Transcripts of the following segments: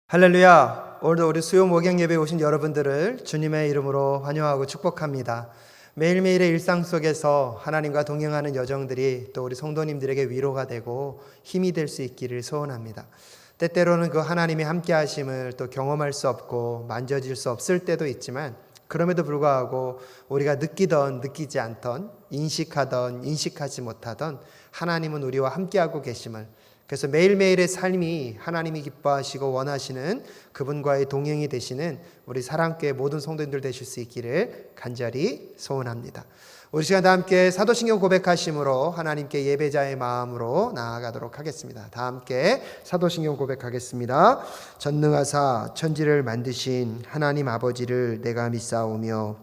할렐루야! 오늘도 우리 수요 목양 예배에 오신 여러분들을 주님의 이름으로 환영하고 축복합니다. 매일매일의 일상 속에서 하나님과 동행하는 여정들이 또 우리 성도님들에게 위로가 되고 힘이 될 수 있기를 소원합니다. 때때로는 그 하나님의 함께 하심을 또 경험할 수 없고 만져질 수 없을 때도 있지만, 그럼에도 불구하고 우리가 느끼던 느끼지 않던, 인식하던 인식하지 못하던 하나님은 우리와 함께하고 계심을, 그래서 매일매일의 삶이 하나님이 기뻐하시고 원하시는 그분과의 동행이 되시는 우리 사랑교회 모든 성도님들 되실 수 있기를 간절히 소원합니다. 우리 시간 다 함께 사도신경 고백하심으로 하나님께 예배자의 마음으로 나아가도록 하겠습니다. 다 함께 사도신경 고백하겠습니다. 전능하사 천지를 만드신 하나님 아버지를 내가 믿사오며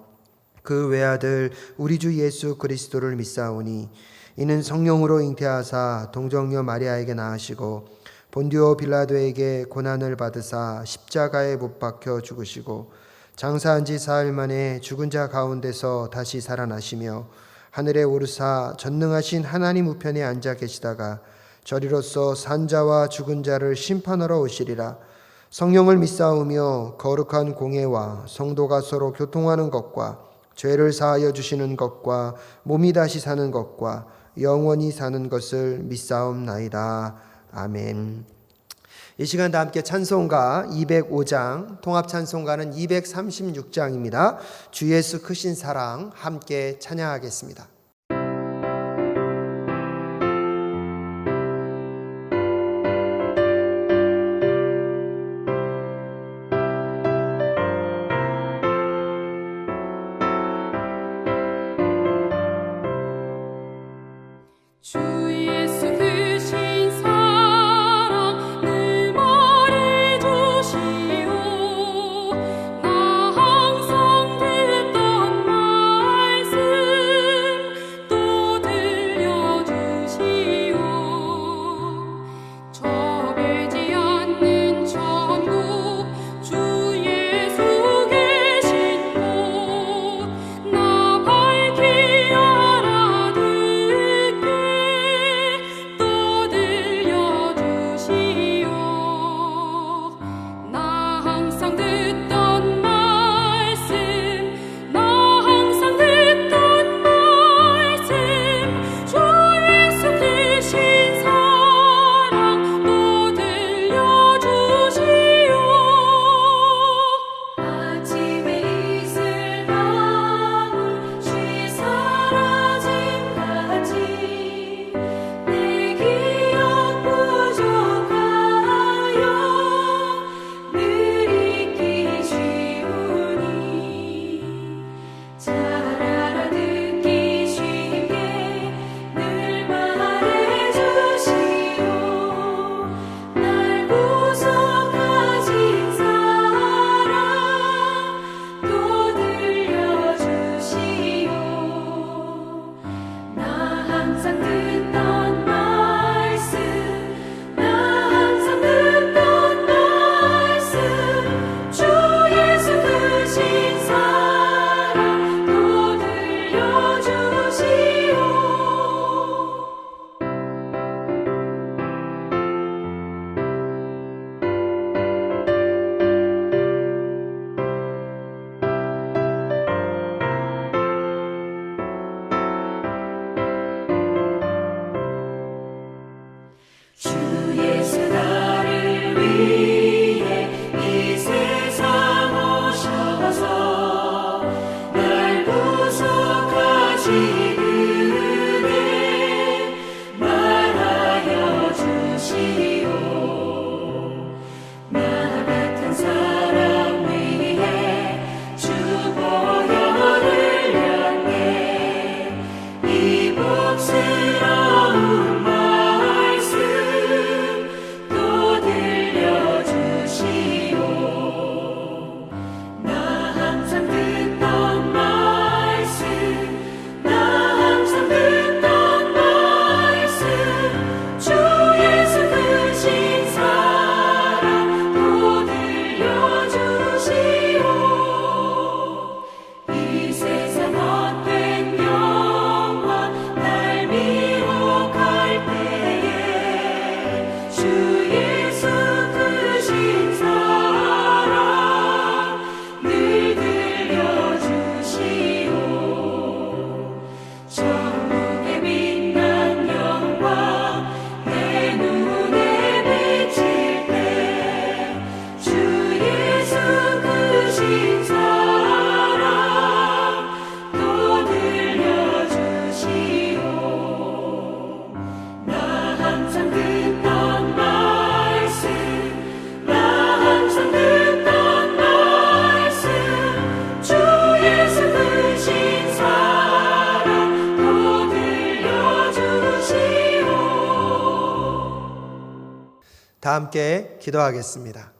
그 외아들 우리 주 예수 그리스도를 믿사오니 이는 성령으로 잉태하사 동정녀 마리아에게 낳으시고 본디오 빌라도에게 고난을 받으사 십자가에 못 박혀 죽으시고 장사한 지 사흘 만에 죽은 자 가운데서 다시 살아나시며 하늘에 오르사 전능하신 하나님 우편에 앉아 계시다가 저리로서 산자와 죽은 자를 심판하러 오시리라. 성령을 믿사오며 거룩한 공회와 성도가 서로 교통하는 것과 죄를 사하여 주시는 것과 몸이 다시 사는 것과 영원히 사는 것을 믿사옵나이다. 아멘. 이 시간 다 함께 찬송가 205장, 통합 찬송가는 236장입니다. 주 예수 크신 사랑 함께 찬양하겠습니다. 다 함께 기도하겠습니다.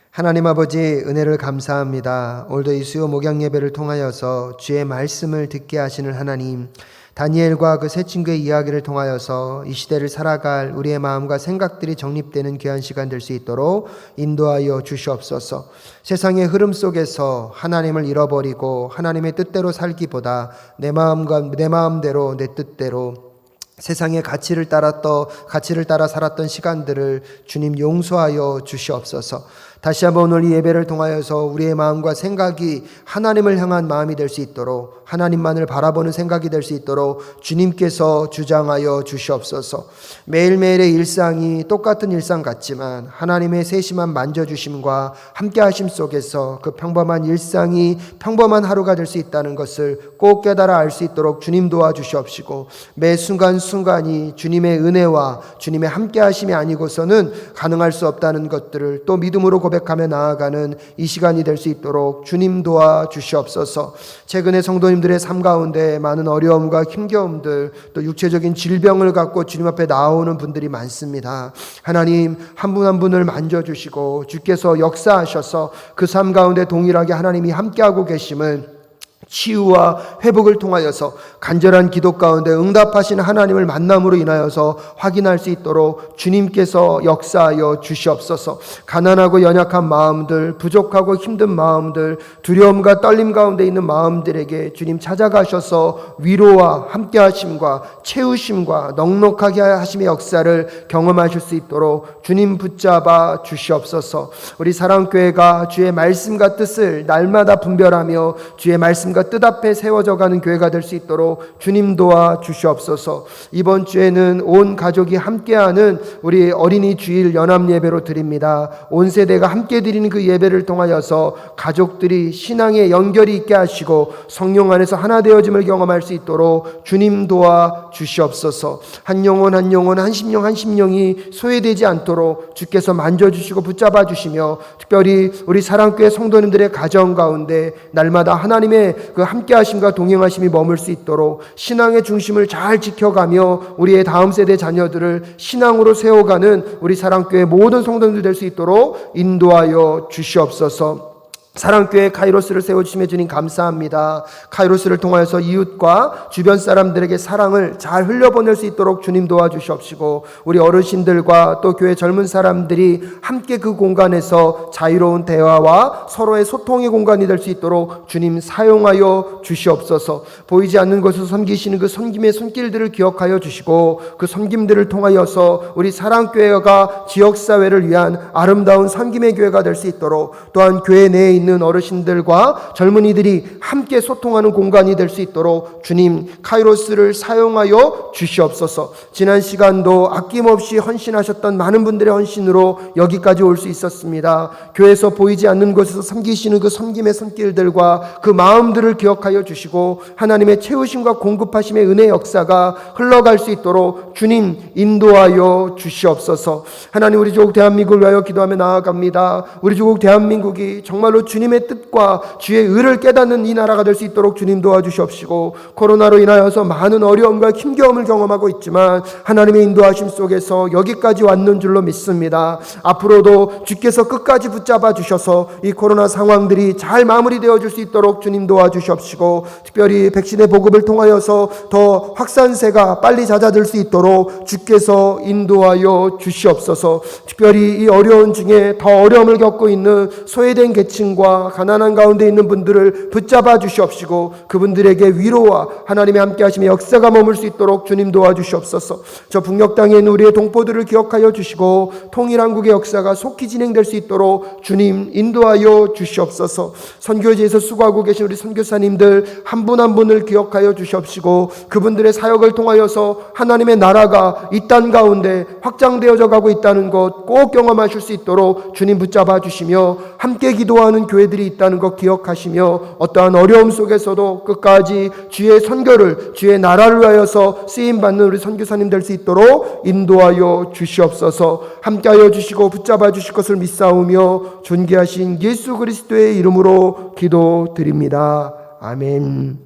하나님 아버지, 은혜를 감사합니다. 오늘도 이 수요 목양 예배를 통하여서 주의 말씀을 듣게 하시는 하나님, 다니엘과 그 세 친구의 이야기를 통하여서 이 시대를 살아갈 우리의 마음과 생각들이 정립되는 귀한 시간 될 수 있도록 인도하여 주시옵소서. 세상의 흐름 속에서 하나님을 잃어버리고 하나님의 뜻대로 살기보다 내 마음대로 내 뜻대로 세상의 가치를 따라 살았던 시간들을 주님 용서하여 주시옵소서. 다시 한번 오늘 이 예배를 통하여서 우리의 마음과 생각이 하나님을 향한 마음이 될 수 있도록, 하나님만을 바라보는 생각이 될 수 있도록 주님께서 주장하여 주시옵소서. 매일매일의 일상이 똑같은 일상 같지만 하나님의 세심한 만져주심과 함께하심 속에서 그 평범한 일상이 평범한 하루가 될 수 있다는 것을 꼭 깨달아 알 수 있도록 주님 도와주시옵시고, 매 순간순간이 주님의 은혜와 주님의 함께하심이 아니고서는 가능할 수 없다는 것들을 또 믿음으로 고백하며 나아가는 이 시간이 될 수 있도록 주님 도와주시옵소서. 최근에 성도님들의 삶 가운데 많은 어려움과 힘겨움들, 또 육체적인 질병을 갖고 주님 앞에 나오는 분들이 많습니다. 하나님, 한 분 한 분을 만져주시고 주께서 역사하셔서 그 삶 가운데 동일하게 하나님이 함께하고 계심을 치유와 회복을 통하여서 간절한 기도 가운데 응답하시는 하나님을 만남으로 인하여서 확인할 수 있도록 주님께서 역사하여 주시옵소서. 가난하고 연약한 마음들, 부족하고 힘든 마음들, 두려움과 떨림 가운데 있는 마음들에게 주님 찾아가셔서 위로와 함께하심과 채우심과 넉넉하게 하심의 역사를 경험하실 수 있도록 주님 붙잡아 주시옵소서. 우리 사랑교회가 주의 말씀과 뜻을 날마다 분별하며 주의 말씀과 뜻 앞에 세워져가는 교회가 될 수 있도록 주님 도와 주시옵소서. 이번 주에는 온 가족이 함께하는 우리 어린이 주일 연합 예배로 드립니다. 온 세대가 함께 드리는 그 예배를 통하여서 가족들이 신앙의 연결이 있게 하시고 성령 안에서 하나 되어짐을 경험할 수 있도록 주님 도와 주시옵소서. 한 영혼 한 영혼, 한 심령 한 심령이 소외되지 않도록 주께서 만져주시고 붙잡아 주시며, 특별히 우리 사랑교회 성도님들의 가정 가운데 날마다 하나님의 그 함께 하심과 동행하심이 머물 수 있도록 신앙의 중심을 잘 지켜가며 우리의 다음 세대 자녀들을 신앙으로 세워가는 우리 사랑교회 모든 성도들 될 수 있도록 인도하여 주시옵소서. 사랑교회 카이로스를 세워주심에 주님 감사합니다. 카이로스를 통하여서 이웃과 주변 사람들에게 사랑을 잘 흘려보낼 수 있도록 주님 도와주시옵시고, 우리 어르신들과 또 교회 젊은 사람들이 함께 그 공간에서 자유로운 대화와 서로의 소통의 공간이 될 수 있도록 주님 사용하여 주시옵소서. 보이지 않는 곳에서 섬기시는 그 섬김의 손길들을 기억하여 주시고, 그 섬김들을 통하여서 우리 사랑교회가 지역사회를 위한 아름다운 섬김의 교회가 될 수 있도록, 또한 교회 내에 있는 어르신들과 젊은이들이 함께 소통하는 공간이 될 수 있도록 주님 카이로스를 사용하여 주시옵소서. 지난 시간도 아낌없이 헌신하셨던 많은 분들의 헌신으로 여기까지 올 수 있었습니다. 교회에서 보이지 않는 곳에서 섬기시는 그 섬김의 손길들과 그 마음들을 기억하여 주시고 하나님의 채우심과 공급하심의 은혜 역사가 흘러갈 수 있도록 주님 인도하여 주시옵소서. 하나님, 우리 조국 대한민국을 위하여 기도하며 나아갑니다. 우리 조국 대한민국이 정말로 주님의 뜻과 주의 의를 깨닫는 이 나라가 될 수 있도록 주님 도와주시옵시고, 코로나로 인하여서 많은 어려움과 힘겨움을 경험하고 있지만 하나님의 인도하심 속에서 여기까지 왔는 줄로 믿습니다. 앞으로도 주께서 끝까지 붙잡아 주셔서 이 코로나 상황들이 잘 마무리되어 줄 수 있도록 주님 도와주시옵시고, 특별히 백신의 보급을 통하여서 더 확산세가 빨리 잦아들 수 있도록 주께서 인도하여 주시옵소서. 특별히 이 어려운 중에 더 어려움을 겪고 있는 소외된 계층과 가난한 가운데 있는 분들을 붙잡아 주시옵시고, 그분들에게 위로와 하나님의 함께 하심의 역사가 머물 수 있도록 주님 도와주시옵소서. 저 북녘 땅에 있는 우리의 동포들을 기억하여 주시고 통일한국의 역사가 속히 진행될 수 있도록 주님 인도하여 주시옵소서. 선교지에서 수고하고 계신 우리 선교사님들 한 분 한 분을 기억하여 주시옵시고, 그분들의 사역을 통하여서 하나님의 나라가 이 땅 가운데 확장되어져 가고 있다는 것 꼭 경험하실 수 있도록 주님 붙잡아 주시며, 함께 기도하는 교회들이 있다는 것 기억하시며, 어떠한 어려움 속에서도 끝까지 주의 선교를, 주의 나라를 위하여서 쓰임받는 우리 선교사님 될 수 있도록 인도하여 주시옵소서. 함께하여 주시고 붙잡아 주실 것을 믿사오며 존귀하신 예수 그리스도의 이름으로 기도드립니다. 아멘.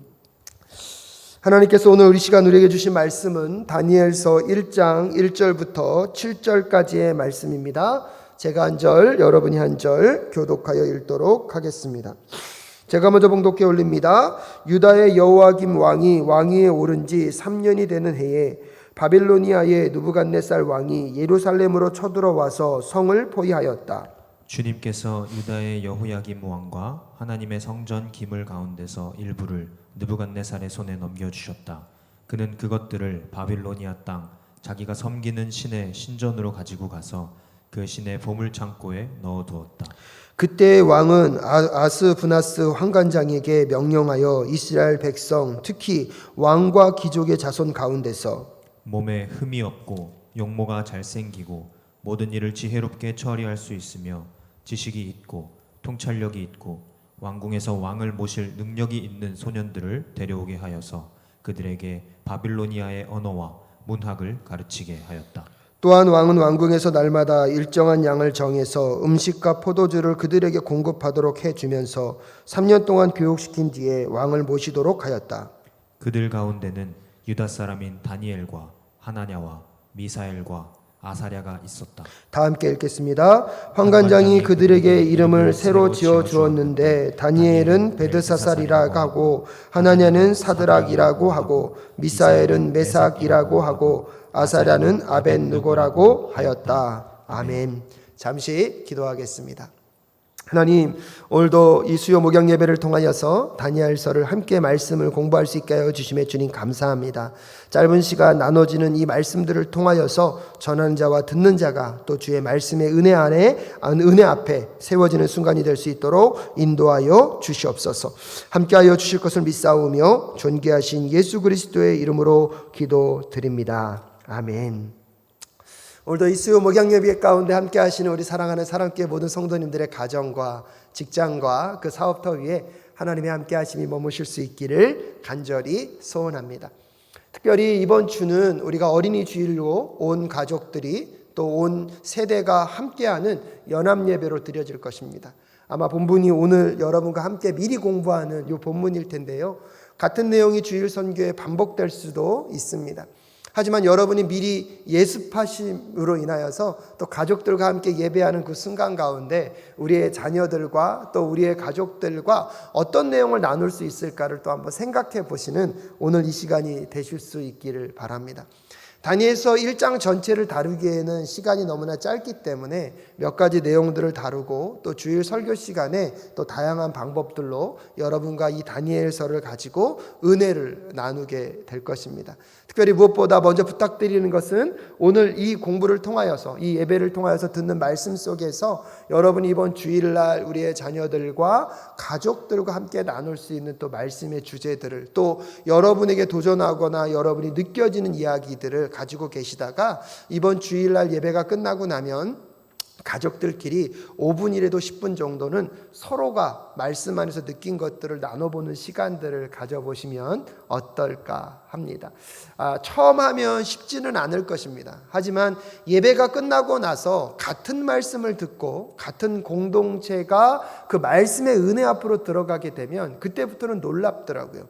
하나님께서 오늘 우리 시간 우리에게 주신 말씀은 다니엘서 1장 1절부터 7절까지의 말씀입니다. 제가 한 절, 여러분이 한 절 교독하여 읽도록 하겠습니다. 제가 먼저 봉독해 올립니다. 유다의 여호야김 왕이 왕위에 오른 지 3년이 되는 해에 바빌로니아의 느부갓네살 왕이 예루살렘으로 쳐들어와서 성을 포위하였다. 주님께서 유다의 여호야김 왕과 하나님의 성전 기물 가운데서 일부를 느부갓네살의 손에 넘겨주셨다. 그는 그것들을 바빌로니아 땅 자기가 섬기는 신의 신전으로 가지고 가서 그 신의 보물 창고에 넣어두었다. 그때 왕은 아스부나스 환관장에게 명령하여 이스라엘 백성, 특히 왕과 귀족의 자손 가운데서 몸에 흠이 없고 용모가 잘생기고 모든 일을 지혜롭게 처리할 수 있으며 지식이 있고 통찰력이 있고 왕궁에서 왕을 모실 능력이 있는 소년들을 데려오게 하여서 그들에게 바빌로니아의 언어와 문학을 가르치게 하였다. 또한 왕은 왕궁에서 날마다 일정한 양을 정해서 음식과 포도주를 그들에게 공급하도록 해주면서 3년 동안 교육시킨 뒤에 왕을 모시도록 하였다. 그들 가운데는 유다 사람인 다니엘과 하나냐와 미사엘과 아사랴가 있었다. 다 함께 읽겠습니다. 환관장이 그들에게 이름을 새로 지어 주었는데 다니엘은 베드사살이라고 하고 하나냐는 사드락이라고 하고 미사엘은 메삭이라고 하고 아사랴는 아벳느고라고 하였다. 아멘. 잠시 기도하겠습니다. 하나님, 오늘도 이 수요 목양 예배를 통하여서 다니엘서를 함께 말씀을 공부할 수 있게 하여 주심에 주님 감사합니다. 짧은 시간 나눠지는 이 말씀들을 통하여서 전하는 자와 듣는 자가 또 주의 말씀의 은혜 앞에 세워지는 순간이 될 수 있도록 인도하여 주시옵소서. 함께하여 주실 것을 믿사오며 존귀하신 예수 그리스도의 이름으로 기도드립니다. 아멘. 오늘도 이 수요 목양 예배 가운데 함께 하시는 우리 사랑하는 사랑교회 모든 성도님들의 가정과 직장과 그 사업터 위에 하나님의 함께 하심이 머무실 수 있기를 간절히 소원합니다. 특별히 이번 주는 우리가 어린이 주일로 온 가족들이 또 온 세대가 함께하는 연합 예배로 드려질 것입니다. 아마 본문이 오늘 여러분과 함께 미리 공부하는 이 본문일 텐데요. 같은 내용이 주일 선교에 반복될 수도 있습니다. 하지만 여러분이 미리 예습하심으로 인하여서 또 가족들과 함께 예배하는 그 순간 가운데 우리의 자녀들과 또 우리의 가족들과 어떤 내용을 나눌 수 있을까를 또 한번 생각해 보시는 오늘 이 시간이 되실 수 있기를 바랍니다. 다니엘서 1장 전체를 다루기에는 시간이 너무나 짧기 때문에 몇 가지 내용들을 다루고 또 주일 설교 시간에 또 다양한 방법들로 여러분과 이 다니엘서를 가지고 은혜를 나누게 될 것입니다. 특별히 무엇보다 먼저 부탁드리는 것은 오늘 이 공부를 통하여서 이 예배를 통하여서 듣는 말씀 속에서 여러분이 이번 주일날 우리의 자녀들과 가족들과 함께 나눌 수 있는 또 말씀의 주제들을 또 여러분에게 도전하거나 여러분이 느껴지는 이야기들을 가지고 계시다가 이번 주일날 예배가 끝나고 나면 가족들끼리 5분이라도 10분 정도는 서로가 말씀 안에서 느낀 것들을 나눠보는 시간들을 가져보시면 어떨까 합니다. 처음 하면 쉽지는 않을 것입니다. 하지만 예배가 끝나고 나서 같은 말씀을 듣고 같은 공동체가 그 말씀의 은혜 앞으로 들어가게 되면 그때부터는 놀랍더라고요.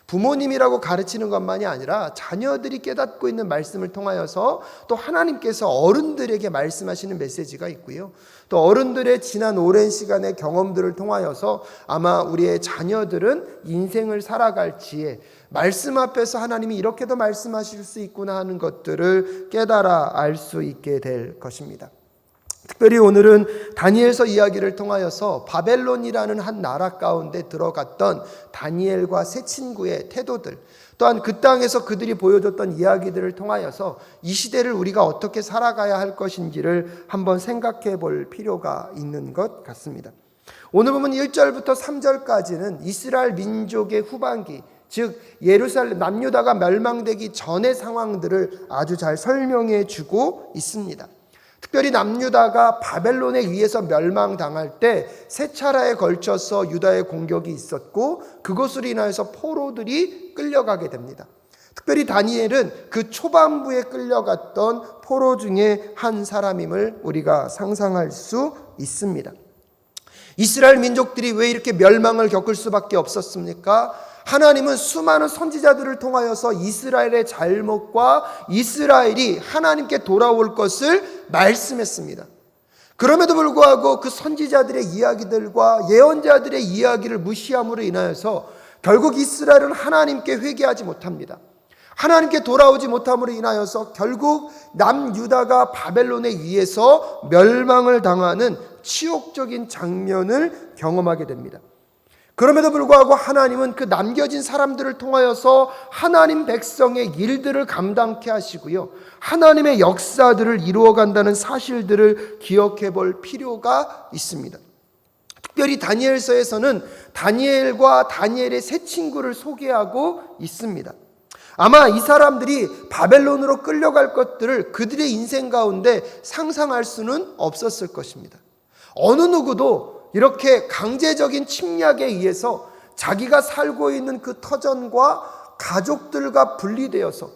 부모님이라고 가르치는 것만이 아니라 자녀들이 깨닫고 있는 말씀을 통하여서 또 하나님께서 어른들에게 말씀하시는 메시지가 있고요. 또 어른들의 지난 오랜 시간의 경험들을 통하여서 아마 우리의 자녀들은 인생을 살아갈 지혜, 말씀 앞에서 하나님이 이렇게도 말씀하실 수 있구나 하는 것들을 깨달아 알 수 있게 될 것입니다. 특별히 오늘은 다니엘서 이야기를 통하여서 바벨론이라는 한 나라 가운데 들어갔던 다니엘과 세 친구의 태도들, 또한 그 땅에서 그들이 보여줬던 이야기들을 통하여서 이 시대를 우리가 어떻게 살아가야 할 것인지를 한번 생각해 볼 필요가 있는 것 같습니다. 오늘 보면 1절부터 3절까지는 이스라엘 민족의 후반기, 즉 예루살렘 남유다가 멸망되기 전의 상황들을 아주 잘 설명해 주고 있습니다. 특별히 남유다가 바벨론에 의해서 멸망당할 때 세 차례에 걸쳐서 유다의 공격이 있었고 그것으로 인하여서 포로들이 끌려가게 됩니다. 특별히 다니엘은 그 초반부에 끌려갔던 포로 중에 한 사람임을 우리가 상상할 수 있습니다. 이스라엘 민족들이 왜 이렇게 멸망을 겪을 수밖에 없었습니까? 하나님은 수많은 선지자들을 통하여서 이스라엘의 잘못과 이스라엘이 하나님께 돌아올 것을 말씀했습니다. 그럼에도 불구하고 그 선지자들의 이야기들과 예언자들의 이야기를 무시함으로 인하여서 결국 이스라엘은 하나님께 회개하지 못합니다. 하나님께 돌아오지 못함으로 인하여서 결국 남유다가 바벨론에 의해서 멸망을 당하는 치욕적인 장면을 경험하게 됩니다. 그럼에도 불구하고 하나님은 그 남겨진 사람들을 통하여서 하나님 백성의 일들을 감당케 하시고요, 하나님의 역사들을 이루어간다는 사실들을 기억해 볼 필요가 있습니다. 특별히 다니엘서에서는 다니엘과 다니엘의 세 친구를 소개하고 있습니다. 아마 이 사람들이 바벨론으로 끌려갈 것들을 그들의 인생 가운데 상상할 수는 없었을 것입니다. 어느 누구도 이렇게 강제적인 침략에 의해서 자기가 살고 있는 그 터전과 가족들과 분리되어서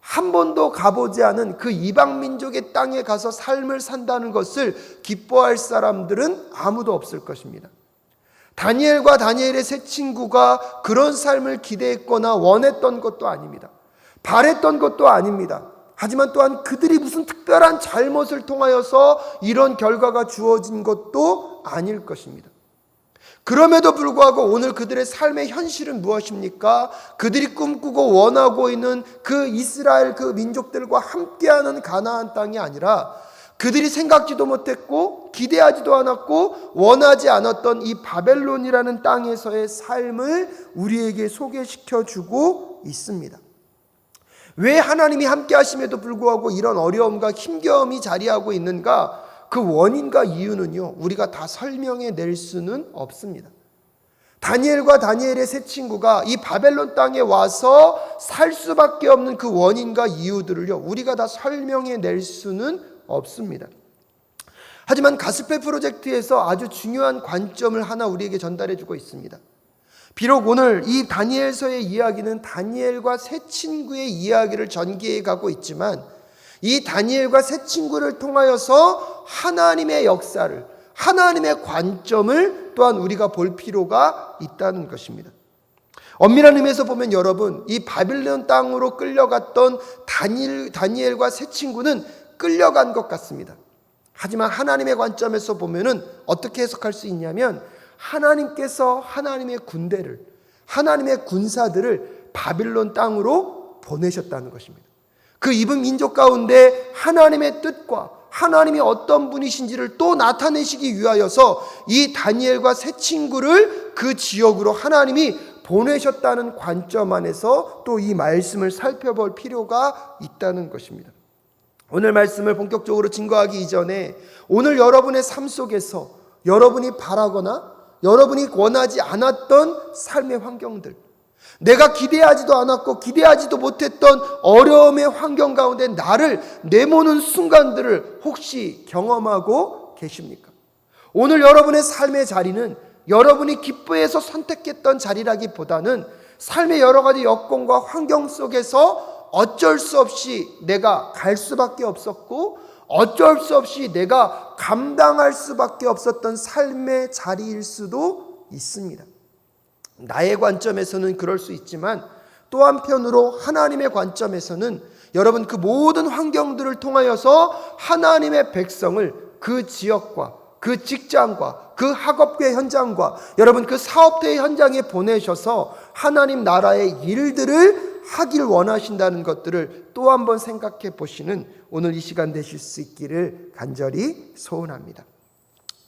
한 번도 가보지 않은 그 이방 민족의 땅에 가서 삶을 산다는 것을 기뻐할 사람들은 아무도 없을 것입니다. 다니엘과 다니엘의 세 친구가 그런 삶을 기대했거나 원했던 것도 아닙니다. 바랬던 것도 아닙니다. 하지만 또한 그들이 무슨 특별한 잘못을 통하여서 이런 결과가 주어진 것도 아닐 것입니다. 그럼에도 불구하고 오늘 그들의 삶의 현실은 무엇입니까? 그들이 꿈꾸고 원하고 있는 그 이스라엘 그 민족들과 함께하는 가나안 땅이 아니라 그들이 생각지도 못했고 기대하지도 않았고 원하지 않았던 이 바벨론이라는 땅에서의 삶을 우리에게 소개시켜주고 있습니다. 왜 하나님이 함께 하심에도 불구하고 이런 어려움과 힘겨움이 자리하고 있는가? 그 원인과 이유는요, 우리가 다 설명해 낼 수는 없습니다. 다니엘과 다니엘의 세 친구가 이 바벨론 땅에 와서 살 수밖에 없는 그 원인과 이유들을요, 우리가 다 설명해 낼 수는 없습니다. 하지만 가스펠 프로젝트에서 아주 중요한 관점을 하나 우리에게 전달해 주고 있습니다. 비록 오늘 이 다니엘서의 이야기는 다니엘과 세 친구의 이야기를 전개해 가고 있지만 이 다니엘과 세 친구를 통하여서 하나님의 역사를, 하나님의 관점을 또한 우리가 볼 필요가 있다는 것입니다. 엄밀한 의미에서 보면 여러분, 이 바빌론 땅으로 끌려갔던 다니엘과 세 친구는 끌려간 것 같습니다. 하지만 하나님의 관점에서 보면은 어떻게 해석할 수 있냐면 하나님께서 하나님의 군대를, 하나님의 군사들을 바빌론 땅으로 보내셨다는 것입니다. 그 이방 민족 가운데 하나님의 뜻과 하나님이 어떤 분이신지를 또 나타내시기 위하여서 이 다니엘과 세 친구를 그 지역으로 하나님이 보내셨다는 관점 안에서 또 이 말씀을 살펴볼 필요가 있다는 것입니다. 오늘 말씀을 본격적으로 증거하기 이전에 오늘 여러분의 삶 속에서 여러분이 바라거나 여러분이 원하지 않았던 삶의 환경들, 내가 기대하지도 않았고 기대하지도 못했던 어려움의 환경 가운데 나를 내모는 순간들을 혹시 경험하고 계십니까? 오늘 여러분의 삶의 자리는 여러분이 기뻐해서 선택했던 자리라기보다는 삶의 여러 가지 여건과 환경 속에서 어쩔 수 없이 내가 갈 수밖에 없었고 어쩔 수 없이 내가 감당할 수밖에 없었던 삶의 자리일 수도 있습니다. 나의 관점에서는 그럴 수 있지만 또 한편으로 하나님의 관점에서는 여러분 그 모든 환경들을 통하여서 하나님의 백성을 그 지역과 그 직장과 그 학업의 현장과 여러분 그 사업대의 현장에 보내셔서 하나님 나라의 일들을 하길 원하신다는 것들을 또 한 번 생각해 보시는 오늘 이 시간 되실 수 있기를 간절히 소원합니다.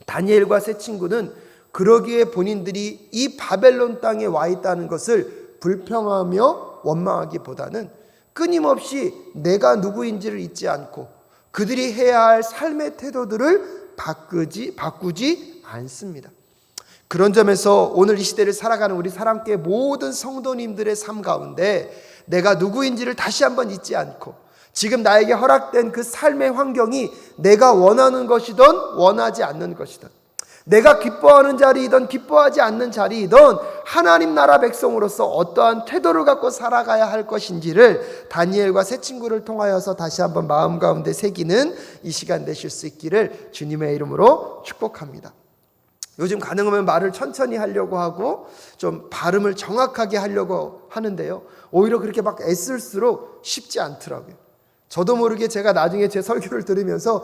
다니엘과 세 친구는 그러기에 본인들이 이 바벨론 땅에 와 있다는 것을 불평하며 원망하기보다는 끊임없이 내가 누구인지를 잊지 않고 그들이 해야 할 삶의 태도들을 바꾸지 않습니다. 그런 점에서 오늘 이 시대를 살아가는 우리 사랑교회 모든 성도님들의 삶 가운데 내가 누구인지를 다시 한번 잊지 않고 지금 나에게 허락된 그 삶의 환경이 내가 원하는 것이든 원하지 않는 것이든 내가 기뻐하는 자리이든 기뻐하지 않는 자리이든 하나님 나라 백성으로서 어떠한 태도를 갖고 살아가야 할 것인지를 다니엘과 세 친구를 통하여서 다시 한번 마음 가운데 새기는 이 시간 되실 수 있기를 주님의 이름으로 축복합니다. 요즘 가능하면 말을 천천히 하려고 하고 좀 발음을 정확하게 하려고 하는데요, 오히려 그렇게 막 애쓸수록 쉽지 않더라고요. 저도 모르게 제가 나중에 제 설교를 들으면서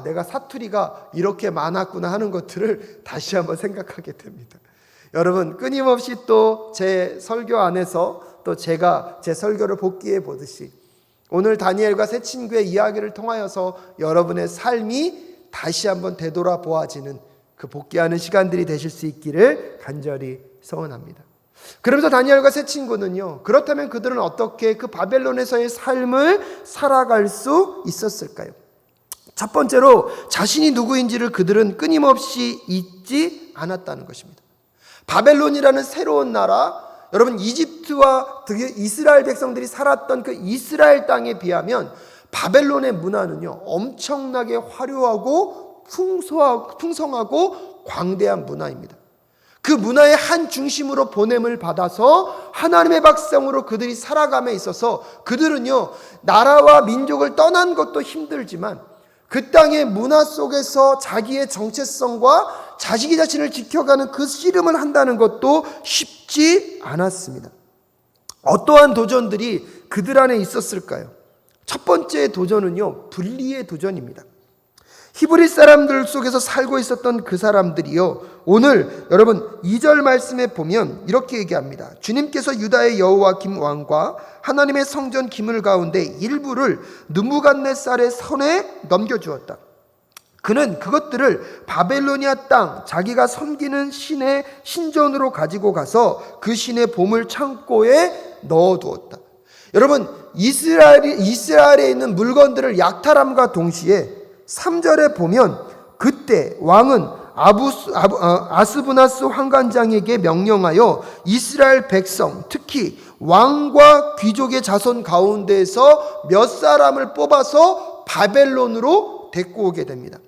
내가 사투리가 이렇게 많았구나 하는 것들을 다시 한번 생각하게 됩니다. 여러분, 끊임없이 또 제 설교 안에서 또 제가 제 설교를 복기해 보듯이 오늘 다니엘과 새 친구의 이야기를 통하여서 여러분의 삶이 다시 한번 되돌아보아지는 그 복귀하는 시간들이 되실 수 있기를 간절히 소원합니다. 그러면서 다니엘과 새 친구는요, 그렇다면 그들은 어떻게 그 바벨론에서의 삶을 살아갈 수 있었을까요? 첫 번째로 자신이 누구인지를 그들은 끊임없이 잊지 않았다는 것입니다. 바벨론이라는 새로운 나라, 여러분 이집트와 이스라엘 백성들이 살았던 그 이스라엘 땅에 비하면 바벨론의 문화는요, 엄청나게 화려하고 풍성하고 광대한 문화입니다. 그 문화의 한 중심으로 보냄을 받아서 하나님의 백성으로 그들이 살아감에 있어서 그들은요, 나라와 민족을 떠난 것도 힘들지만 그 땅의 문화 속에서 자기의 정체성과 자기 자신을 지켜가는 그 씨름을 한다는 것도 쉽지 않았습니다. 어떠한 도전들이 그들 안에 있었을까요? 첫 번째 도전은요, 분리의 도전입니다. 히브리 사람들 속에서 살고 있었던 그 사람들이요, 오늘 여러분 2절 말씀에 보면 이렇게 얘기합니다. 주님께서 유다의 여호와김 왕과 하나님의 성전 기물 가운데 일부를 느부갓네살의 손에 넘겨주었다. 그는 그것들을 바벨로니아 땅 자기가 섬기는 신의 신전으로 가지고 가서 그 신의 보물 창고에 넣어두었다. 여러분, 이스라엘에 있는 물건들을 약탈함과 동시에 3절에 보면 그때 왕은 아스부나스 환관장에게 명령하여 이스라엘 백성, 특히 왕과 귀족의 자손 가운데에서 몇 사람을 뽑아서 바벨론으로 데리고 오게 됩니다.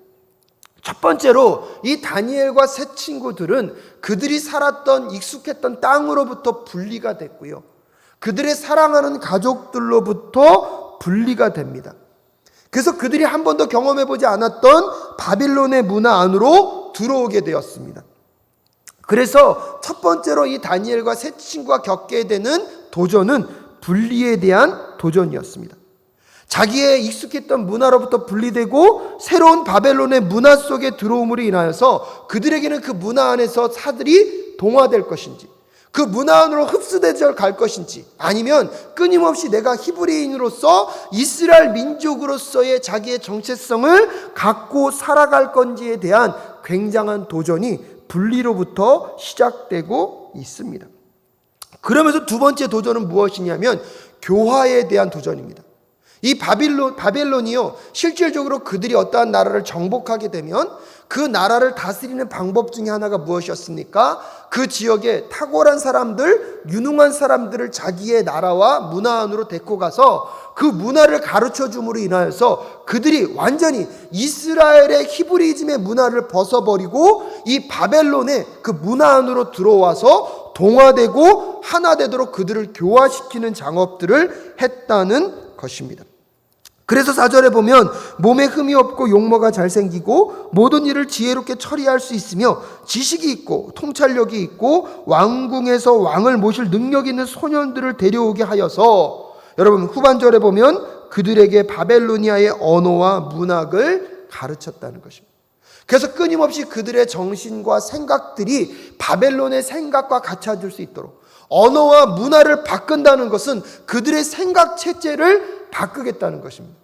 첫 번째로 이 다니엘과 새 친구들은 그들이 살았던 익숙했던 땅으로부터 분리가 됐고요, 그들의 사랑하는 가족들로부터 분리가 됩니다. 그래서 그들이 한 번도 경험해보지 않았던 바빌론의 문화 안으로 들어오게 되었습니다. 그래서 첫 번째로 이 다니엘과 새 친구가 겪게 되는 도전은 분리에 대한 도전이었습니다. 자기의 익숙했던 문화로부터 분리되고 새로운 바벨론의 문화 속에 들어옴으로 인하여서 그들에게는 그 문화 안에서 사들이 동화될 것인지, 그 문화 안으로 흡수되어 갈 것인지, 아니면 끊임없이 내가 히브리인으로서 이스라엘 민족으로서의 자기의 정체성을 갖고 살아갈 건지에 대한 굉장한 도전이 분리로부터 시작되고 있습니다. 그러면서 두 번째 도전은 무엇이냐면 교화에 대한 도전입니다. 이 바벨론이요, 실질적으로 그들이 어떠한 나라를 정복하게 되면 그 나라를 다스리는 방법 중에 하나가 무엇이었습니까? 그 지역에 탁월한 사람들, 유능한 사람들을 자기의 나라와 문화 안으로 데리고 가서 그 문화를 가르쳐 줌으로 인하여서 그들이 완전히 이스라엘의 히브리즘의 문화를 벗어버리고 이 바벨론의 그 문화 안으로 들어와서 동화되고 하나 되도록 그들을 교화시키는 작업들을 했다는 것입니다. 그래서 4절에 보면 몸에 흠이 없고 용모가 잘생기고 모든 일을 지혜롭게 처리할 수 있으며 지식이 있고 통찰력이 있고 왕궁에서 왕을 모실 능력 있는 소년들을 데려오게 하여서, 여러분 후반절에 보면 그들에게 바벨로니아의 언어와 문학을 가르쳤다는 것입니다. 그래서 끊임없이 그들의 정신과 생각들이 바벨론의 생각과 같아질 수 있도록 언어와 문화를 바꾼다는 것은 그들의 생각 체제를 바꾸겠다는 것입니다.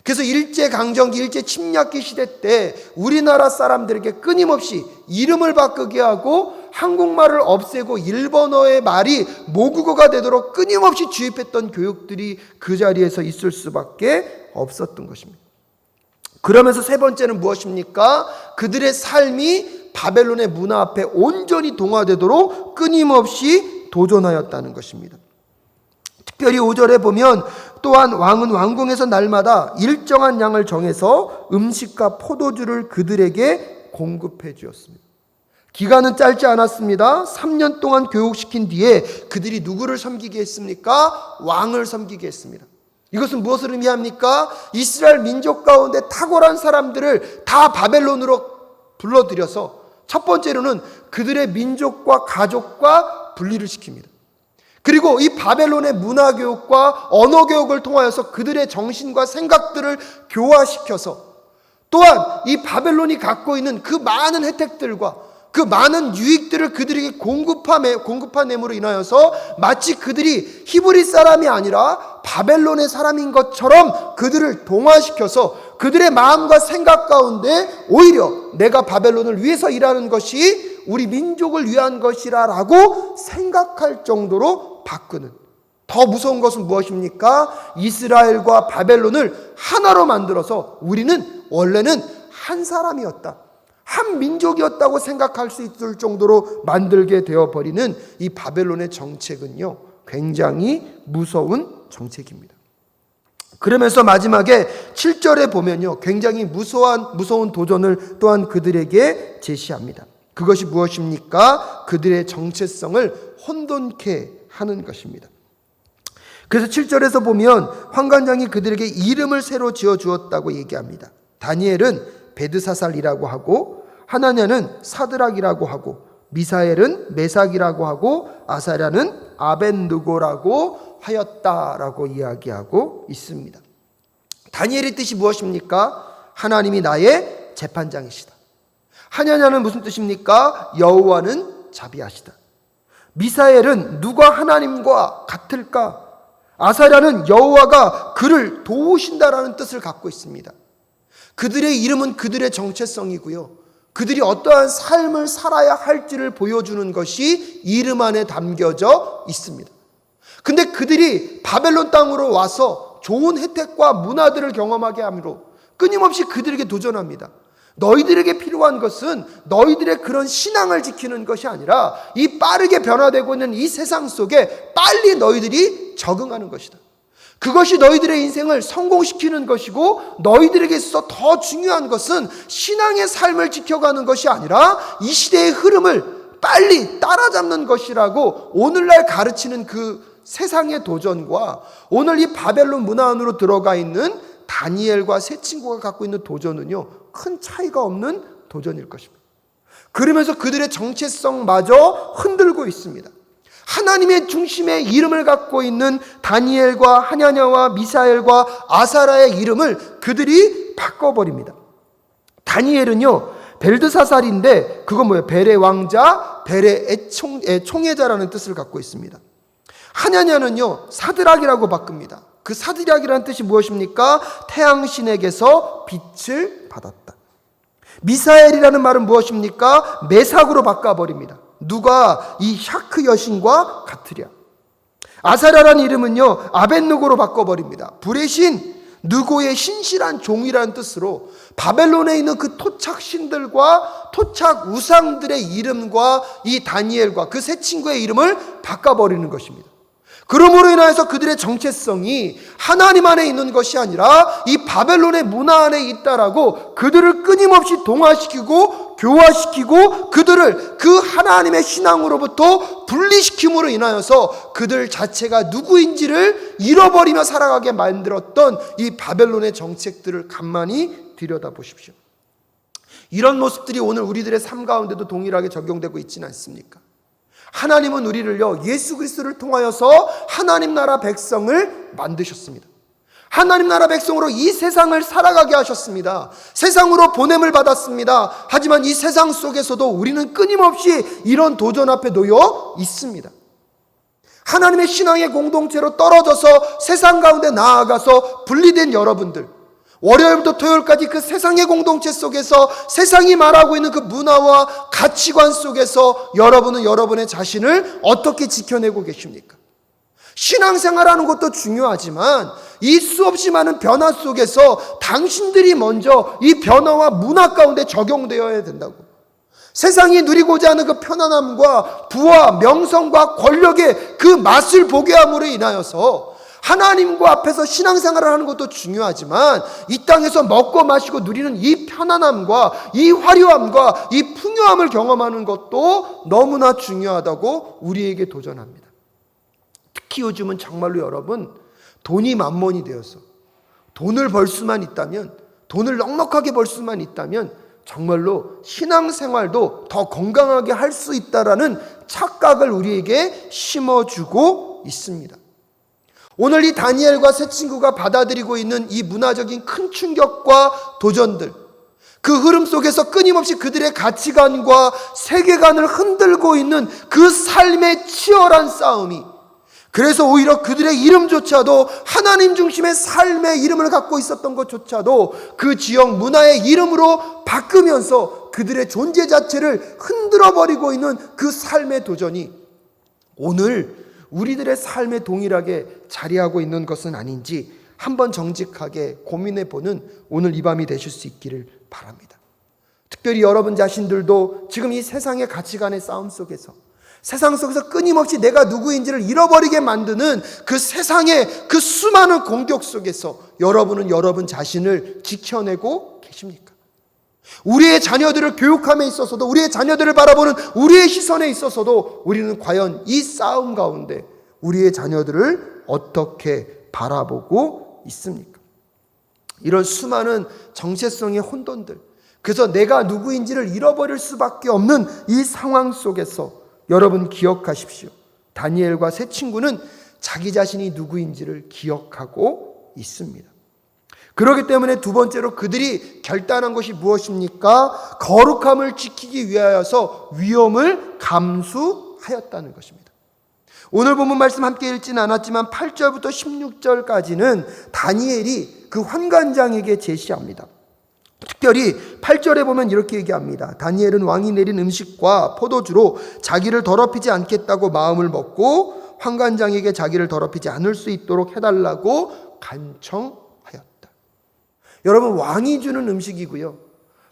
그래서 일제강점기, 일제침략기 시대 때 우리나라 사람들에게 끊임없이 이름을 바꾸게 하고 한국말을 없애고 일본어의 말이 모국어가 되도록 끊임없이 주입했던 교육들이 그 자리에서 있을 수밖에 없었던 것입니다. 그러면서 세 번째는 무엇입니까? 그들의 삶이 바벨론의 문화 앞에 온전히 동화되도록 끊임없이 도전하였다는 것입니다. 특별히 5절에 보면 또한 왕은 왕궁에서 날마다 일정한 양을 정해서 음식과 포도주를 그들에게 공급해 주었습니다. 기간은 짧지 않았습니다. 3년 동안 교육시킨 뒤에 그들이 누구를 섬기게 했습니까? 왕을 섬기게 했습니다. 이것은 무엇을 의미합니까? 이스라엘 민족 가운데 탁월한 사람들을 다 바벨론으로 불러들여서 첫 번째로는 그들의 민족과 가족과 분리를 시킵니다. 그리고 이 바벨론의 문화교육과 언어교육을 통하여서 그들의 정신과 생각들을 교화시켜서 또한 이 바벨론이 갖고 있는 그 많은 혜택들과 그 많은 유익들을 그들에게 공급함으로 인하여서 마치 그들이 히브리 사람이 아니라 바벨론의 사람인 것처럼 그들을 동화시켜서 그들의 마음과 생각 가운데 오히려 내가 바벨론을 위해서 일하는 것이 우리 민족을 위한 것이라고 생각할 정도로 바꾸는, 더 무서운 것은 무엇입니까? 이스라엘과 바벨론을 하나로 만들어서 우리는 원래는 한 사람이었다, 한 민족이었다고 생각할 수 있을 정도로 만들게 되어버리는 이 바벨론의 정책은요, 굉장히 무서운 정책입니다. 그러면서 마지막에 7절에 보면요, 굉장히 무서운 도전을 또한 그들에게 제시합니다. 그것이 무엇입니까? 그들의 정체성을 혼돈케 하는 것입니다. 그래서 7절에서 보면 환관장이 그들에게 이름을 새로 지어 주었다고 얘기합니다. 다니엘은 베드사살이라고 하고, 하나냐는 사드락이라고 하고, 미사엘은 메삭이라고 하고, 아사랴는 아벤느고라고 하였다라고 이야기하고 있습니다. 다니엘의 뜻이 무엇입니까? 하나님이 나의 재판장이시다. 하나냐는 무슨 뜻입니까? 여호와는 자비하시다. 미사엘은 누가 하나님과 같을까? 아사랴는 여호와가 그를 도우신다라는 뜻을 갖고 있습니다. 그들의 이름은 그들의 정체성이고요, 그들이 어떠한 삶을 살아야 할지를 보여주는 것이 이름 안에 담겨져 있습니다. 근데 그들이 바벨론 땅으로 와서 좋은 혜택과 문화들을 경험하게 함으로 끊임없이 그들에게 도전합니다. 너희들에게 필요한 것은 너희들의 그런 신앙을 지키는 것이 아니라 이 빠르게 변화되고 있는 이 세상 속에 빨리 너희들이 적응하는 것이다. 그것이 너희들의 인생을 성공시키는 것이고, 너희들에게 있어서 더 중요한 것은 신앙의 삶을 지켜가는 것이 아니라 이 시대의 흐름을 빨리 따라잡는 것이라고 오늘날 가르치는 그 세상의 도전과 오늘 이 바벨론 문화 안으로 들어가 있는 다니엘과 세 친구가 갖고 있는 도전은요, 큰 차이가 없는 도전일 것입니다. 그러면서 그들의 정체성마저 흔들고 있습니다. 하나님의 중심의 이름을 갖고 있는 다니엘과 하냐냐와 미사엘과 아사라의 이름을 그들이 바꿔버립니다. 다니엘은요, 벨드사살인데 그건 뭐예요? 벨의 왕자, 벨의 총애자라는 뜻을 갖고 있습니다. 하냐냐는요, 사드락이라고 바꿉니다. 그 사드락이라는 뜻이 무엇입니까? 태양신에게서 빛을 받았다. 미사엘이라는 말은 무엇입니까? 메삭으로 바꿔버립니다. 누가 이 샤크 여신과 같으랴. 아사라라는 이름은요, 아벤느고로 바꿔버립니다. 불의 신, 느고의 신실한 종이라는 뜻으로 바벨론에 있는 그 토착 신들과 토착 우상들의 이름과 이 다니엘과 그 세 친구의 이름을 바꿔버리는 것입니다. 그러므로 인하여서 그들의 정체성이 하나님 안에 있는 것이 아니라 이 바벨론의 문화 안에 있다라고 그들을 끊임없이 동화시키고 교화시키고 그들을 그 하나님의 신앙으로부터 분리시킴으로 인하여서 그들 자체가 누구인지를 잃어버리며 살아가게 만들었던 이 바벨론의 정책들을 간만히 들여다보십시오. 이런 모습들이 오늘 우리들의 삶 가운데도 동일하게 적용되고 있지는 않습니까? 하나님은 우리를요, 예수 그리스도를 통하여서 하나님 나라 백성을 만드셨습니다. 하나님 나라 백성으로 이 세상을 살아가게 하셨습니다. 세상으로 보냄을 받았습니다. 하지만 이 세상 속에서도 우리는 끊임없이 이런 도전 앞에 놓여 있습니다. 하나님의 신앙의 공동체로 떨어져서 세상 가운데 나아가서 분리된 여러분들, 월요일부터 토요일까지 그 세상의 공동체 속에서 세상이 말하고 있는 그 문화와 가치관 속에서 여러분은 여러분의 자신을 어떻게 지켜내고 계십니까? 신앙생활하는 것도 중요하지만 이 수없이 많은 변화 속에서 당신들이 먼저 이 변화와 문화 가운데 적용되어야 된다고. 세상이 누리고자 하는 그 편안함과 부와 명성과 권력의 그 맛을 보게 함으로 인하여서 하나님과 앞에서 신앙생활을 하는 것도 중요하지만 이 땅에서 먹고 마시고 누리는 이 편안함과 이 화려함과 이 풍요함을 경험하는 것도 너무나 중요하다고 우리에게 도전합니다. 특히 요즘은 정말로 여러분, 돈이 만몬이 되어서 돈을 벌 수만 있다면, 돈을 넉넉하게 벌 수만 있다면 정말로 신앙생활도 더 건강하게 할 수 있다라는 착각을 우리에게 심어주고 있습니다. 오늘 이 다니엘과 세 친구가 받아들이고 있는 이 문화적인 큰 충격과 도전들, 그 흐름 속에서 끊임없이 그들의 가치관과 세계관을 흔들고 있는 그 삶의 치열한 싸움이, 그래서 오히려 그들의 이름조차도 하나님 중심의 삶의 이름을 갖고 있었던 것조차도 그 지역 문화의 이름으로 바꾸면서 그들의 존재 자체를 흔들어버리고 있는 그 삶의 도전이 오늘 우리들의 삶에 동일하게 자리하고 있는 것은 아닌지 한번 정직하게 고민해보는 오늘 이 밤이 되실 수 있기를 바랍니다. 특별히 여러분 자신들도 지금 이 세상의 가치관의 싸움 속에서, 세상 속에서 끊임없이 내가 누구인지를 잃어버리게 만드는 그 세상의 그 수많은 공격 속에서 여러분은 여러분 자신을 지켜내고 계십니까? 우리의 자녀들을 교육함에 있어서도, 우리의 자녀들을 바라보는 우리의 시선에 있어서도 우리는 과연 이 싸움 가운데 우리의 자녀들을 어떻게 바라보고 있습니까? 이런 수많은 정체성의 혼돈들, 그래서 내가 누구인지를 잃어버릴 수밖에 없는 이 상황 속에서 여러분 기억하십시오. 다니엘과 세 친구는 자기 자신이 누구인지를 기억하고 있습니다. 그렇기 때문에 두 번째로 그들이 결단한 것이 무엇입니까? 거룩함을 지키기 위하여서 위험을 감수하였다는 것입니다. 오늘 본문 말씀 함께 읽지는 않았지만 8절부터 16절까지는 다니엘이 그 환관장에게 제시합니다. 특별히 8절에 보면 이렇게 얘기합니다. 다니엘은 왕이 내린 음식과 포도주로 자기를 더럽히지 않겠다고 마음을 먹고 환관장에게 자기를 더럽히지 않을 수 있도록 해달라고 간청하였다. 여러분, 왕이 주는 음식이고요,